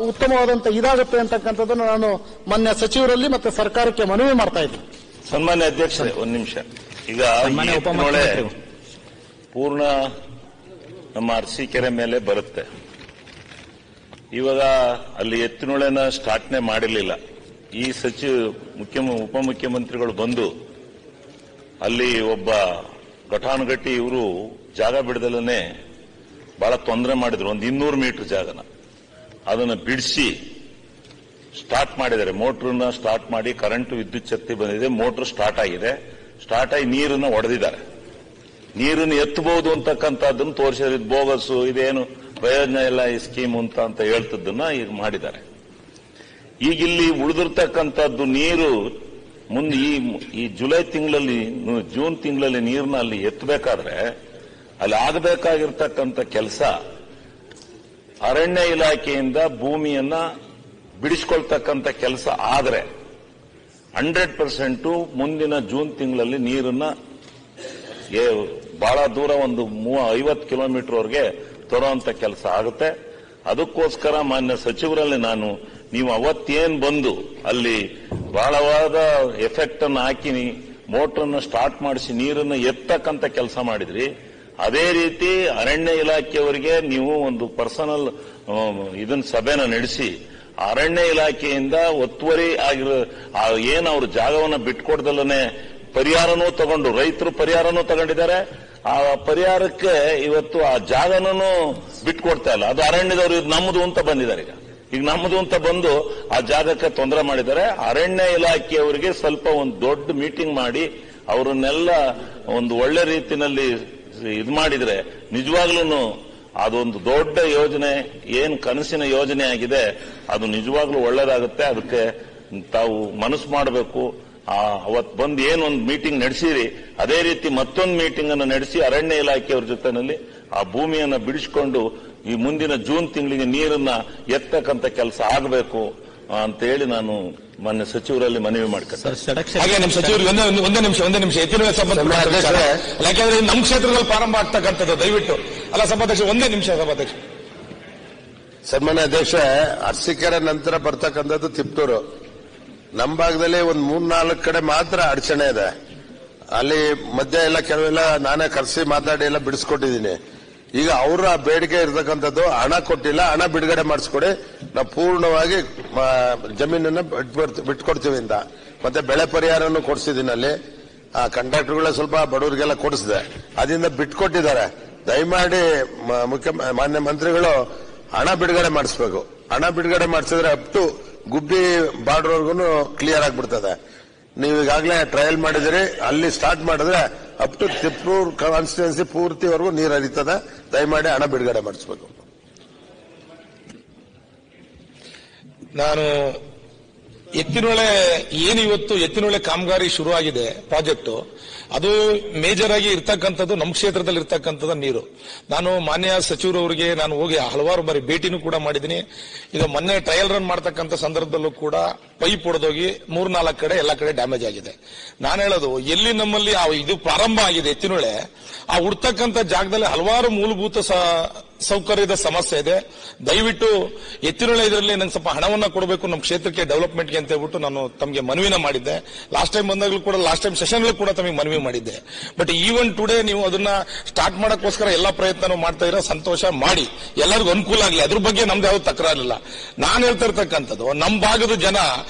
ಉತ್ತಮವಾದಂತ ಇದಾಗುತ್ತೆ ಅಂತಕ್ಕಂಥದ್ದನ್ನು ನಾನು ಮಾನ್ಯ ಸಚಿವರಲ್ಲಿ ಮತ್ತೆ ಸರ್ಕಾರಕ್ಕೆ ಮನವಿ ಮಾಡ್ತಾ ಇದ್ದೀನಿ. ಸನ್ಮಾನ್ಯ ಅಧ್ಯಕ್ಷರೇ, ಒಂದು ನಿಮಿಷ. ಈಗ ಎತ್ತಿನೊಳೆ ಪೂರ್ಣ ನಮ್ಮ ಅರಸೀಕೆರೆ ಮೇಲೆ ಬರುತ್ತೆ. ಇವಾಗ ಅಲ್ಲಿ ಎತ್ತಿನೊಳೆನ ಸ್ಟಾರ್ಟ್ನೇ ಮಾಡಿರಲಿಲ್ಲ. ಈ ಉಪಮುಖ್ಯಮಂತ್ರಿಗಳು ಬಂದು ಅಲ್ಲಿ ಒಬ್ಬ ಘಟಾನುಘಟಿ ಇವರು ಜಾಗ ಬಿಡದಲ್ಲೇ ಬಹಳ ತೊಂದರೆ ಮಾಡಿದ್ರು. ಒಂದು 200 ಮೀಟರ್ ಜಾಗನ ಅದನ್ನು ಬಿಡಿಸಿ ಸ್ಟಾರ್ಟ್ ಮಾಡಿದ್ದಾರೆ. ಮೋಟ್ರನ್ನ ಸ್ಟಾರ್ಟ್ ಮಾಡಿ ಕರೆಂಟ್ ವಿದ್ಯುತ್ ಶಕ್ತಿ ಬಂದಿದೆ, ಮೋಟರ್ ಸ್ಟಾರ್ಟ್ ಆಗಿದೆ. ಸ್ಟಾರ್ಟ್ ಆಗಿ ನೀರನ್ನು ಒಡೆದಿದ್ದಾರೆ. ನೀರನ್ನು ಎತ್ತಬಹುದು ಅಂತಕ್ಕಂಥದ್ದನ್ನು ತೋರಿಸಿದ್ರೆ ಇದು ಬೋಗಸ್ಸು, ಇದೇನು ಪ್ರಯೋಜನ ಇಲ್ಲ ಈ ಸ್ಕೀಮ್ ಅಂತ ಹೇಳ್ತದ್ದನ್ನ ಈಗ ಮಾಡಿದ್ದಾರೆ. ಈಗ ಇಲ್ಲಿ ಉಳಿದಿರ್ತಕ್ಕಂಥದ್ದು ನೀರು ಮುಂದೆ ಈ ಜುಲೈ ತಿಂಗಳಲ್ಲಿ ಜೂನ್ ತಿಂಗಳಲ್ಲಿ ನೀರನ್ನ ಅಲ್ಲಿ ಎತ್ತಬೇಕಾದ್ರೆ ಅಲ್ಲಿ ಆಗಬೇಕಾಗಿರ್ತಕ್ಕಂಥ ಕೆಲಸ ಅರಣ್ಯ ಇಲಾಖೆಯಿಂದ ಭೂಮಿಯನ್ನ ಬಿಡಿಸಿಕೊಳ್ತಕ್ಕಂಥ ಕೆಲಸ ಆದ್ರೆ 100% ಮುಂದಿನ ಜೂನ್ ತಿಂಗಳಲ್ಲಿ ನೀರನ್ನ ಬಹಳ ದೂರ ಒಂದು 50 ಕಿಲೋಮೀಟರ್ವರೆಗೆ ತರುವಂತ ಕೆಲಸ ಆಗುತ್ತೆ. ಅದಕ್ಕೋಸ್ಕರ ಮಾನ್ಯ ಸಚಿವರಲ್ಲಿ ನಾನು, ನೀವು ಅವತ್ತೇನ್ ಬಂದು ಅಲ್ಲಿ ಬಹಳವಾದ ಎಫೆಕ್ಟ್ ಅನ್ನು ಹಾಕಿ ಮೋಟರ್ನ ಸ್ಟಾರ್ಟ್ ಮಾಡಿಸಿ ನೀರನ್ನು ಎತ್ತಕ್ಕಂತ ಕೆಲಸ ಮಾಡಿದ್ರಿ. ಅದೇ ರೀತಿ ಅರಣ್ಯ ಇಲಾಖೆಯವರಿಗೆ ನೀವು ಒಂದು ಪರ್ಸನಲ್ ಸಭೆನ ನಡೆಸಿ ಅರಣ್ಯ ಇಲಾಖೆಯಿಂದ ಒತ್ತುವರಿ ಆಗಿರೋ ಏನು ಅವ್ರ ಜಾಗವನ್ನು ಬಿಟ್ಕೊಡ್ದಲ್ಲೇ ಪರಿಹಾರನೂ ತಗೊಂಡು, ರೈತರು ಪರಿಹಾರನೂ ತಗೊಂಡಿದ್ದಾರೆ. ಆ ಪರಿಹಾರಕ್ಕೆ ಇವತ್ತು ಆ ಜಾಗನೂ ಬಿಟ್ಕೊಡ್ತಾ ಇಲ್ಲ. ಅದು ಅರಣ್ಯದವರು ಇದು ನಮ್ಮದು ಅಂತ ಬಂದಿದ್ದಾರೆ. ಈಗ ನಮ್ಮದು ಅಂತ ಬಂದು ಆ ಜಾಗಕ್ಕೆ ತೊಂದರೆ ಮಾಡಿದ್ದಾರೆ. ಅರಣ್ಯ ಇಲಾಖೆಯವರಿಗೆ ಸ್ವಲ್ಪ ಒಂದು ದೊಡ್ಡ ಮೀಟಿಂಗ್ ಮಾಡಿ ಅವರನ್ನೆಲ್ಲ ಒಂದು ಒಳ್ಳೆ ರೀತಿಯಲ್ಲಿ ಇದು ಮಾಡಿದ್ರೆ ನಿಜವಾಗ್ಲೂ ಅದೊಂದು ದೊಡ್ಡ ಯೋಜನೆ, ಏನ್ ಕನಸಿನ ಯೋಜನೆ ಆಗಿದೆ ಅದು ನಿಜವಾಗ್ಲೂ ಒಳ್ಳೇದಾಗುತ್ತೆ. ಅದಕ್ಕೆ ತಾವು ಮನಸ್ಸು ಮಾಡಬೇಕು. ಅವತ್ತು ಬಂದು ಏನೊಂದು ಮೀಟಿಂಗ್ ನಡೆಸಿರಿ, ಅದೇ ರೀತಿ ಮತ್ತೊಂದು ಮೀಟಿಂಗ್ ಅನ್ನು ನಡೆಸಿ ಅರಣ್ಯ ಇಲಾಖೆಯವರ ಜೊತೆನಲ್ಲಿ ಆ ಭೂಮಿಯನ್ನ ಬಿಡಿಸಿಕೊಂಡು ಈ ಮುಂದಿನ ಜೂನ್ ತಿಂಗಳಿಗೆ ನೀರನ್ನ ಎತ್ತಕ್ಕಂತ ಕೆಲಸ ಆಗಬೇಕು ಅಂತ ಹೇಳಿ ನಾನು ಮಾನ್ಯ ಸಚಿವರಲ್ಲಿ ಮನವಿ ಮಾಡ್ಕೊಳ್ತೇನೆ. ಹಾಗೆ ನಮ್ಮ ಸಚಿವರಿಗೆ ಒಂದೇ ನಿಮಿಷ ಎತ್ತಿನೊಳೆ ಸಂಬಂಧ, ಯಾಕೆಂದ್ರೆ ನಮ್ಮ ಕ್ಷೇತ್ರದಲ್ಲಿ ಪ್ರಾರಂಭ ಆಗ್ತಕ್ಕಂಥದ್ದು. ದಯವಿಟ್ಟು ಅಲ್ಲ ಸಭಾಧ್ಯಕ್ಷ, ಒಂದೇ ನಿಮಿಷ ಸಭಾಧ್ಯಕ್ಷ. ಸನ್ಮಾನ್ಯ ಅಧ್ಯಕ್ಷ, ಅರಸೀಕೆರೆ ನಂತರ ಬರ್ತಕ್ಕಂಥದ್ದು ತಿಪ್ಟೂರು. ನಮ್ಮ ಭಾಗದಲ್ಲಿ ಒಂದು 3-4 ಕಡೆ ಮಾತ್ರ ಅಡಚಣೆ ಇದೆ. ಅಲ್ಲಿ ಮಧ್ಯ ಎಲ್ಲ ಕೆಲವೆಲ್ಲ ನಾನೇ ಕರೆಸಿ ಮಾತಾಡಿ ಎಲ್ಲ ಬಿಡಿಸ್ಕೊಟ್ಟಿದ್ದೀನಿ. ಈಗ ಅವರ ಬೇಡಿಕೆ ಇರತಕ್ಕಂಥದ್ದು ಹಣ ಕೊಟ್ಟಿಲ್ಲ, ಹಣ ಬಿಡುಗಡೆ ಮಾಡಿಸ್ಕೊಡಿ, ನಾವು ಪೂರ್ಣವಾಗಿ ಜಮೀನನ್ನ ಬಿಟ್ಕೊಡ್ತೀವಿ ಅಂತ. ಮತ್ತೆ ಬೆಳೆ ಪರಿಹಾರನೂ ಕೊಡಿಸಿದ್ದೀನಿ. ಅಲ್ಲಿ ಆ ಕಂಡಕ್ಟರ್ಗಳ ಸ್ವಲ್ಪ ಬಡವರಿಗೆಲ್ಲ ಕೊಡಿಸಿದೆ, ಅದರಿಂದ ಬಿಟ್ಕೊಟ್ಟಿದ್ದಾರೆ. ದಯಮಾಡಿ ಮಾನ್ಯ ಮಂತ್ರಿಗಳು ಹಣ ಬಿಡುಗಡೆ ಮಾಡಿಸ್ಬೇಕು. ಹಣ ಬಿಡುಗಡೆ ಮಾಡಿಸಿದ್ರೆ ಅಪ್ ಟು ಗುಬ್ಬಿ ಬಾರ್ಡರ್ವರೆಗೂ ಕ್ಲಿಯರ್ ಆಗಿಬಿಡ್ತದೆ. ನೀವು ಈಗಾಗಲೇ ಟ್ರಯಲ್ ಮಾಡಿದಿರಿ, ಅಲ್ಲಿ ಸ್ಟಾರ್ಟ್ ಮಾಡಿದ್ರೆ ಅಪ್ ಟು ತಿಪ್ಟೂರ್ ಕಾನ್ಸ್ಟಿಟ್ಯೂನ್ಸಿ ಪೂರ್ತಿವರೆಗೂ ನೀರು ಹರಿತದೆ. ದಯಮಾಡಿ ಹಣ ಬಿಡುಗಡೆ ಮಾಡಿಸಬೇಕು. ನಾನು ಎತ್ತಿನೊಳೆ ಏನಿವತ್ತು ಎತ್ತಿನೊಳೆ ಕಾಮಗಾರಿ ಶುರುವಾಗಿದೆ ಪ್ರಾಜೆಕ್ಟ್, ಅದು ಮೇಜರ್ ಆಗಿ ಇರ್ತಕ್ಕಂಥದ್ದು ನಮ್ಮ ಕ್ಷೇತ್ರದಲ್ಲಿ ಇರ್ತಕ್ಕಂಥದ್ದು ನೀರು. ನಾನು ಮಾನ್ಯ ಸಚಿವರವರಿಗೆ ನಾನು ಹೋಗಿ ಹಲವಾರು ಬಾರಿ ಭೇಟಿನೂ ಕೂಡ ಮಾಡಿದ್ದೀನಿ. ಇದು ಮೊನ್ನೆ ಟ್ರಯಲ್ ರನ್ ಮಾಡ್ತಕ್ಕಂಥ ಸಂದರ್ಭದಲ್ಲೂ ಕೂಡ ಪೈಪ್ ಹೊಡೆದೋಗಿ 3-4 ಕಡೆ ಎಲ್ಲ ಕಡೆ ಡ್ಯಾಮೇಜ್ ಆಗಿದೆ. ನಾನು ಹೇಳೋದು, ಎಲ್ಲಿ ನಮ್ಮಲ್ಲಿ ಇದು ಪ್ರಾರಂಭ ಆಗಿದೆ ಎತ್ತಿನೊಳೆ, ಆ ಉಡ್ತಕ್ಕಂಥ ಜಾಗದಲ್ಲಿ ಹಲವಾರು ಮೂಲಭೂತ ಸೌಕರ್ಯದ ಸಮಸ್ಯೆ ಇದೆ. ದಯವಿಟ್ಟು ಎತ್ತಿನೊಳೆ ಇದರಲ್ಲಿ ನಂಗೆ ಸ್ವಲ್ಪ ಹಣವನ್ನ ಕೊಡಬೇಕು ನಮ್ಮ ಕ್ಷೇತ್ರಕ್ಕೆ ಡೆವಲಪ್ಮೆಂಟ್ಗೆ ಅಂತ ಹೇಳ್ಬಿಟ್ಟು ನಾನು ತಮಗೆ ಮನವಿನ ಮಾಡಿದ್ದೆ. ಲಾಸ್ಟ್ ಟೈಮ್ ಬಂದಾಗಲೂ ಕೂಡ, ಲಾಸ್ಟ್ ಟೈಮ್ ಸೆಷನ್ಗಳು ಕೂಡ ತಮಗೆ ಮನವಿ ಮಾಡಿದ್ದೆ. ಬಟ್ ಈವನ್ ಟುಡೇ ನೀವು ಅದನ್ನ ಸ್ಟಾರ್ಟ್ ಮಾಡಕ್ಕೋಸ್ಕರ ಎಲ್ಲಾ ಪ್ರಯತ್ನ ಮಾಡ್ತಾ ಇರೋ, ಸಂತೋಷ ಮಾಡಿ, ಎಲ್ಲರಿಗೂ ಅನುಕೂಲ ಆಗಲಿ, ಅದ್ರ ಬಗ್ಗೆ ನಮ್ದು ಯಾವ್ದು ತಕರಾರಿಲ್ಲ. ನಾನು ಹೇಳ್ತಾ ಇರ್ತಕ್ಕಂಥದ್ದು, ನಮ್ಮ ಭಾಗದ ಜನ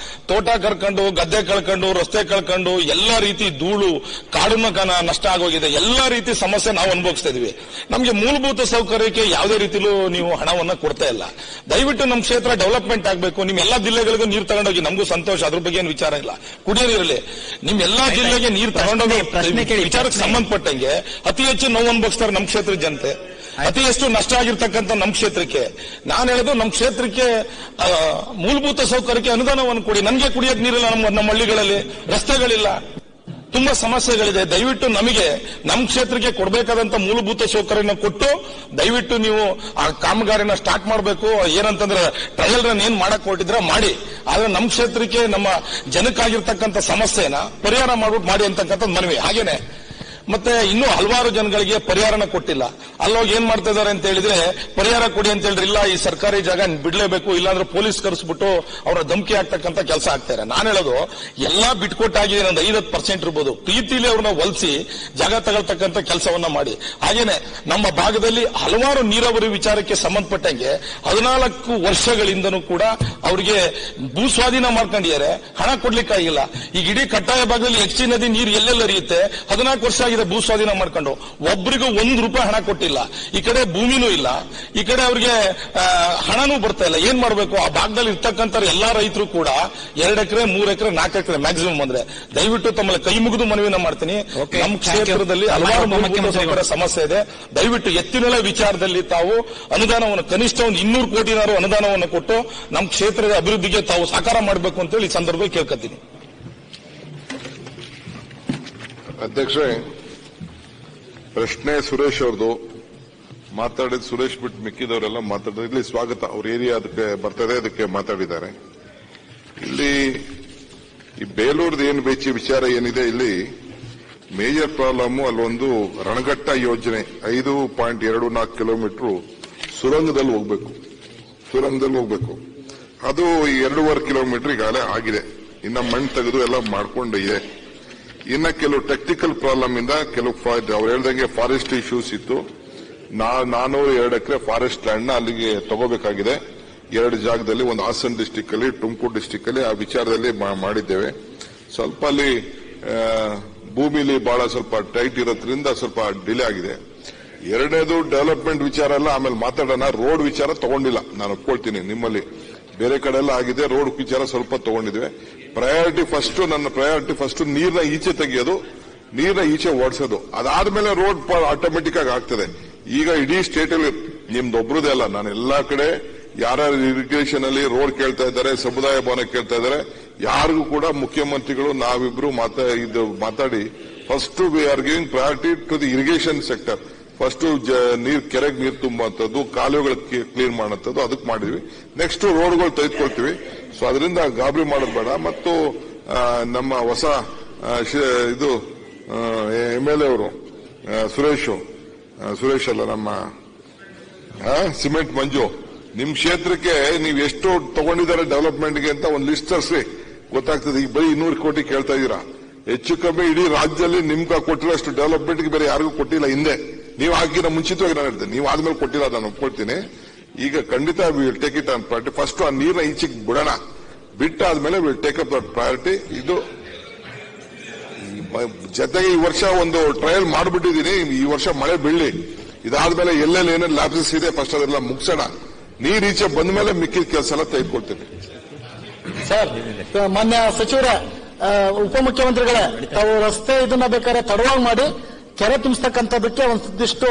ತೋಟ ಕಳ್ಕೊಂಡು, ಗದ್ದೆ ಕಳ್ಕೊಂಡು, ರಸ್ತೆ ಕಳ್ಕೊಂಡು, ಎಲ್ಲಾ ರೀತಿ ಧೂಳು, ಕಾಡಿನ ನಷ್ಟ ಆಗೋಗಿದೆ, ಎಲ್ಲಾ ರೀತಿ ಸಮಸ್ಯೆ ನಾವು ಅನುಭವಿಸ್ತಾ ಇದೀವಿ. ನಮಗೆ ಮೂಲಭೂತ ಸೌಕರ್ಯಕ್ಕೆ ಯಾವುದೇ ರೀತಿಲೂ ನೀವು ಹಣವನ್ನ ಕೊಡ್ತಾ ಇಲ್ಲ. ದಯವಿಟ್ಟು ನಮ್ಮ ಕ್ಷೇತ್ರ ಡೆವಲಪ್ಮೆಂಟ್ ಆಗಬೇಕು. ನಿಮ್ಮ ಎಲ್ಲಾ ಜಿಲ್ಲೆಗಳಿಗೂ ನೀರು ತಗೊಂಡೋಗಿ, ನಮಗೂ ಸಂತೋಷ, ಅದ್ರ ಬಗ್ಗೆ ಏನು ವಿಚಾರ ಇಲ್ಲ. ಕುಡಿಯೋ ನೀರಲ್ಲಿ ನಿಮ್ಮ ಎಲ್ಲಾ ಜಿಲ್ಲೆಗೆ ನೀರು ತಗೊಂಡೋಗಿ ವಿಚಾರಕ್ಕೆ ಸಂಬಂಧಪಟ್ಟಂಗೆ ಅತಿ ಹೆಚ್ಚು ನೋವು ಅನುಭವಿಸ್ತಾರೆ ನಮ್ಮ ಕ್ಷೇತ್ರದ ಜನತೆ, ಅತಿ ಹೆಚ್ಚು ನಷ್ಟ ಆಗಿರ್ತಕ್ಕಂಥ ನಮ್ಮ ಕ್ಷೇತ್ರಕ್ಕೆ. ನಾನು ಹೇಳೋದು, ನಮ್ಮ ಕ್ಷೇತ್ರಕ್ಕೆ ಮೂಲಭೂತ ಸೌಕರ್ಯಕ್ಕೆ ಅನುದಾನವನ್ನು ಕೊಡಿ. ನಮಗೆ ಕುಡಿಯೋಕೆ ನೀರಿಲ್ಲ, ನಮ್ಮ ಹಳ್ಳಿಗಳಲ್ಲಿ ರಸ್ತೆಗಳಿಲ್ಲ, ತುಂಬಾ ಸಮಸ್ಯೆಗಳಿದೆ. ದಯವಿಟ್ಟು ನಮಗೆ ನಮ್ಮ ಕ್ಷೇತ್ರಕ್ಕೆ ಕೊಡಬೇಕಾದಂತ ಮೂಲಭೂತ ಸೌಕರ್ಯನ ಕೊಟ್ಟು ದಯವಿಟ್ಟು ನೀವು ಆ ಕಾಮಗಾರಿನ ಸ್ಟಾರ್ಟ್ ಮಾಡಬೇಕು. ಏನಂತಂದ್ರೆ ಟ್ರಯಲ್ ರನ್ ಏನ್ ಮಾಡಕ್ ಹೊರಟಿದ್ರೆ ಮಾಡಿ, ಆದ್ರೆ ನಮ್ಮ ಕ್ಷೇತ್ರಕ್ಕೆ ನಮ್ಮ ಜನಕ್ಕಾಗಿರ್ತಕ್ಕಂಥ ಸಮಸ್ಯೆನ ಪರಿಹಾರ ಮಾಡ್ಬಿಟ್ಟು ಮಾಡಿ ಅಂತಕ್ಕಂಥದ್ದು ಮನವಿ. ಹಾಗೇನೆ ಮತ್ತೆ ಇನ್ನೂ ಹಲವಾರು ಜನಗಳಿಗೆ ಪರಿಹಾರನ ಕೊಟ್ಟಿಲ್ಲ. ಅಲ್ಲೋಗಿ ಏನ್ ಮಾಡ್ತಾ ಇದಾರೆ ಅಂತ ಹೇಳಿದ್ರೆ, ಪರಿಹಾರ ಕೊಡಿ ಅಂತ ಹೇಳಿದ್ರೆ ಇಲ್ಲ, ಈ ಸರ್ಕಾರಿ ಜಾಗ ಬಿಡ್ಲೇಬೇಕು, ಇಲ್ಲಾಂದ್ರೆ ಪೊಲೀಸ್ ಕರೆಸ್ಬಿಟ್ಟು ಅವರ ಧಮಕಿ ಆಗ್ತಕ್ಕಂಥ ಕೆಲಸ ಆಗ್ತಾರೆ. ನಾನು ಹೇಳೋದು ಎಲ್ಲಾ ಬಿಟ್ಕೊಟ್ಟಾಗಿದೆ, ಒಂದು 50% ಇರ್ಬೋದು, ಪ್ರೀತಿಲಿ ಅವ್ರನ್ನ ಒಲಿಸಿ ಜಾಗ ತಗೊಳ್ತಕ್ಕಂಥ ಕೆಲಸವನ್ನ ಮಾಡಿ. ಹಾಗೇನೆ ನಮ್ಮ ಭಾಗದಲ್ಲಿ ಹಲವಾರು ನೀರಾವರಿ ವಿಚಾರಕ್ಕೆ ಸಂಬಂಧಪಟ್ಟಂಗೆ 14 ವರ್ಷಗಳಿಂದನೂ ಕೂಡ ಅವರಿಗೆ ಭೂ ಸ್ವಾಧೀನ ಮಾಡ್ಕೊಂಡಿದ್ದಾರೆ, ಹಣ ಕೊಡ್ಲಿಕ್ಕಾಗಿಲ್ಲ. ಈಗ ಇಡೀ ಕಟ್ಟಾಯ ಭಾಗದಲ್ಲಿ ಎಚ್ ನದಿ ನೀರು ಎಲ್ಲೆಲ್ಲ ಹರಿಯುತ್ತೆ, 14 ವರ್ಷ ಆಗಿದೆ ಭೂ ಸ್ವಾಧೀನ ಮಾಡ್ಕೊಂಡು, ಒಬ್ಬರಿಗೂ ₹1 ಹಣ ಕೊಟ್ಟಿಲ್ಲ. ಈ ಕಡೆ ಭೂಮಿನೂ ಇಲ್ಲ, ಈ ಕಡೆ ಅವರಿಗೆ ಹಣನೂ ಬರ್ತಾ ಇಲ್ಲ. ಏನ್ ಮಾಡಬೇಕು? ಆ ಭಾಗದಲ್ಲಿ ಇರ್ತಕ್ಕಂಥ ಎಲ್ಲಾ ರೈತರು ಕೂಡ 2 ಎಕರೆ 3 ಎಕರೆ 4 ಎಕರೆ ಮ್ಯಾಕ್ಸಿಮಮ್ ಅಂದ್ರೆ ದಯವಿಟ್ಟು ತಮ್ಮಲ್ಲಿ ಕೈ ಮುಗಿದು ಮನವಿನ ಮಾಡ್ತೀನಿ. ನಮ್ಮ ಕ್ಷೇತ್ರದಲ್ಲಿ ಹಲವಾರು ಮೂಲಭೂತ ಸೌಕರ್ಯ ಸಮಸ್ಯೆ ಇದೆ. ದಯವಿಟ್ಟು ಎತ್ತಿನೊಳೆ ವಿಚಾರದಲ್ಲಿ ತಾವು ಅನುದಾನವನ್ನು ಕನಿಷ್ಠ ಒಂದು 200 ಕೋಟಿನಾರು ಅನುದಾನವನ್ನು ಕೊಟ್ಟು ನಮ್ಮ ಕ್ಷೇತ್ರದ ಅಭಿವೃದ್ಧಿಗೆ ತಾವು ಸಹಕಾರ ಮಾಡಬೇಕು ಅಂತೇಳಿ ಈ ಸಂದರ್ಭದಲ್ಲಿ ಕೇಳ್ಕೊತೀನಿ. ಅಧ್ಯಕ್ಷರೇ, ಪ್ರಶ್ನೆ ಸುರೇಶ್ ಅವ್ರದ್ದು ಮಾತಾಡಿದ, ಸುರೇಶ್ ಬಿಟ್ಟು ಮಿಕ್ಕಿದವರೆಲ್ಲ ಮಾತಾಡಿದ್ರು. ಇಲ್ಲಿ ಸ್ವಾಗತ, ಅವ್ರ ಏರಿಯಾ ಅದಕ್ಕೆ ಬರ್ತದೆ, ಅದಕ್ಕೆ ಮಾತಾಡಿದ್ದಾರೆ. ಇಲ್ಲಿ ಈ ಬೇಲೂರ್ದು ಏನು ಬೇಚಿ ವಿಚಾರ ಏನಿದೆ, ಇಲ್ಲಿ ಮೇಜರ್ ಪ್ರಾಬ್ಲಮ್ ಅಲ್ಲೊಂದು ರಣಘಟ್ಟ ಯೋಜನೆ 5.24 ಕಿಲೋಮೀಟರ್ ಸುರಂಗದಲ್ಲಿ ಹೋಗ್ಬೇಕು. ಅದು 2.5 ಕಿಲೋಮೀಟರ್ ಈಗಾಗಲೇ ಆಗಿದೆ. ಇನ್ನ ಮಣ್ಣು ತೆಗೆದು ಎಲ್ಲ ಮಾಡ್ಕೊಂಡು ಇದೆ. ಇನ್ನ ಕೆಲವು ಟೆಕ್ನಿಕಲ್ ಪ್ರಾಬ್ಲಮ್ ಇಂದ ಕೆಲವು ಅವ್ರು ಹೇಳ್ದಂಗೆ ಫಾರೆಸ್ಟ್ ಇಶ್ಯೂಸ್ ಇತ್ತು. 402 ಎಕರೆ ಫಾರೆಸ್ಟ್ ಲ್ಯಾಂಡ್ ನ ಅಲ್ಲಿಗೆ ತಗೋಬೇಕಾಗಿದೆ. 2 ಜಾಗದಲ್ಲಿ, ಒಂದು ಹಾಸನ್ ಡಿಸ್ಟಿಕ್ ಅಲ್ಲಿ, ತುಮಕೂರು ಡಿಸ್ಟಿಕ್ ಅಲ್ಲಿ. ಆ ವಿಚಾರದಲ್ಲಿ ಮಾಡಿದ್ದೇವೆ. ಸ್ವಲ್ಪ ಅಲ್ಲಿ ಭೂಮಿಲಿ ಬಹಳ ಸ್ವಲ್ಪ ಟೈಟ್ ಇರೋದ್ರಿಂದ ಸ್ವಲ್ಪ ಡಿಲೇ ಆಗಿದೆ. ಎರಡನೇದು ಡೆವಲಪ್ಮೆಂಟ್ ವಿಚಾರ ಎಲ್ಲ ಆಮೇಲೆ ಮಾತಾಡೋಣ. ರೋಡ್ ವಿಚಾರ ತಗೊಂಡಿಲ್ಲ, ನಾನು ಒಪ್ಕೊಳ್ತೀನಿ. ನಿಮ್ಮಲ್ಲಿ ಬೇರೆ ಕಡೆ ಎಲ್ಲ ಆಗಿದೆ, ರೋಡ್ ವಿಚಾರ ಸ್ವಲ್ಪ ತಗೊಂಡಿದ್ವಿ. ನನ್ನ ಪ್ರಯಾರಿಟಿ ಫಸ್ಟ್ ನೀರ್ನ ಈಚೆ ತೆಗೆಯೋದು, ನೀರ್ನ ಈಚೆ ಓಡಿಸೋದು. ಅದಾದ್ಮೇಲೆ ರೋಡ್ ಆಟೋಮೆಟಿಕ್ ಆಗಿ ಆಗ್ತದೆ. ಈಗ ಇಡೀ ಸ್ಟೇಟ್ ಅಲ್ಲಿ ನಿಮ್ದು ಒಬ್ರದೇ ಅಲ್ಲ, ನಾನು ಎಲ್ಲಾ ಕಡೆ ಯಾರ್ಯಾರು ಇರಿಗೇಷನ್ ಅಲ್ಲಿ ರೋಡ್ ಕೇಳ್ತಾ ಇದ್ದಾರೆ, ಸಮುದಾಯ ಭವನ ಕೇಳ್ತಾ ಇದ್ದಾರೆ, ಯಾರಿಗೂ ಕೂಡ ಮುಖ್ಯಮಂತ್ರಿಗಳು ನಾವಿಬ್ರು ಮಾತಾಡಿ first we are giving priority to the irrigation sector. First ಕೆರೆಗೆ ನೀರು ತುಂಬುವಂಥದ್ದು, ಕಾಲುವೆಗಳು ಕ್ಲೀನ್ ಮಾಡುವಂಥದ್ದು, ಅದಕ್ಕೆ ಮಾಡಿದ್ವಿ. ನೆಕ್ಸ್ಟ್ ರೋಡ್ಗಳು ತೆಗೆದುಕೊಳ್ತೀವಿ. ಸೊ ಅದರಿಂದ ಗಾಬರಿ ಮಾಡೋದು ಬೇಡ. ಮತ್ತು ನಮ್ಮ ಹೊಸ ಇದು MLA ಅವರು ಸುರೇಶ್ ಅಲ್ಲ, ನಮ್ಮ ಸಿಮೆಂಟ್ ಮಂಜು, ನಿಮ್ ಕ್ಷೇತ್ರಕ್ಕೆ ನೀವು ಎಷ್ಟು ತಗೊಂಡಿದ್ದಾರೆ ಡೆವಲಪ್ಮೆಂಟ್ಗೆ ಅಂತ ಒಂದು ಲಿಸ್ಟ್ ತರಿಸಿ, ಗೊತ್ತಾಗ್ತದೆ. ಈಗ ಬರೀ 200 ಕೋಟಿ ಕೇಳ್ತಾ ಇದ್ದೀರಾ. ಹೆಚ್ಚು ಕಮ್ಮಿ ಇಡೀ ರಾಜ್ಯದಲ್ಲಿ ನಿಮ್ಗೆ ಕೊಟ್ಟಿರೋಷ್ಟು ಡೆವಲಪ್ಮೆಂಟ್ಗೆ ಬೇರೆ ಯಾರಿಗೂ ಕೊಟ್ಟಿಲ್ಲ. ಹಿಂದೆ ನೀವು ಹಾಕಿರೋ ಮುಂಚಿತವಾಗಿ ನಾನು ಹೇಳ್ತೇನೆ, ನೀವು ಆದ್ಮೇಲೆ ಕೊಟ್ಟಿಲ್ಲ, ನಾನು ಒಪ್ಕೊಳ್ತೀನಿ. ಈಗ ಖಂಡಿತ will take it on priority. First ಆ ನೀರನ್ನ ಈಚೆಗೆ ಬಿಡೋಣ, ಬಿಟ್ಟಾದ್ಮೇಲೆ will take up that priority. ಇದು ಜೊತೆಗೆ ಈ ವರ್ಷ ಒಂದು ಟ್ರಯಲ್ ಮಾಡಿಬಿಟ್ಟಿದ್ದೀನಿ. ಈ ವರ್ಷ ಮಳೆ ಬೀಳಲಿ, ಇದಾದ್ಮೇಲೆ ಎಲ್ಲೆಲ್ಲಿ ಏನೇನು ಲ್ಯಾಪ್ಸಸ್ ಇದೆ ಫಸ್ಟ್ ಅದೆಲ್ಲ ಮುಗಿಸೋಣ. ನೀರ್ ಈಚೆ ಬಂದ ಮೇಲೆ ಮಿಕ್ಕಿದ ಕೆಲಸ ಎಲ್ಲ ತೆಗೆದುಕೊಳ್ತೀನಿ. ಸರ್, ಮಾನ್ಯ ಸಚಿವರೇ, ಉಪಮುಖ್ಯಮಂತ್ರಿಗಳೇ, ತಾವು ರಸ್ತೆ ಇದನ್ನ ಬೇಕಾದ್ರೆ ತಡವಾಗಿ ಮಾಡಿ ಕೆರೆ ತುಂಬಿಸ್ತಕ್ಕಂಥದಕ್ಕೆ ಒಂದಿಷ್ಟು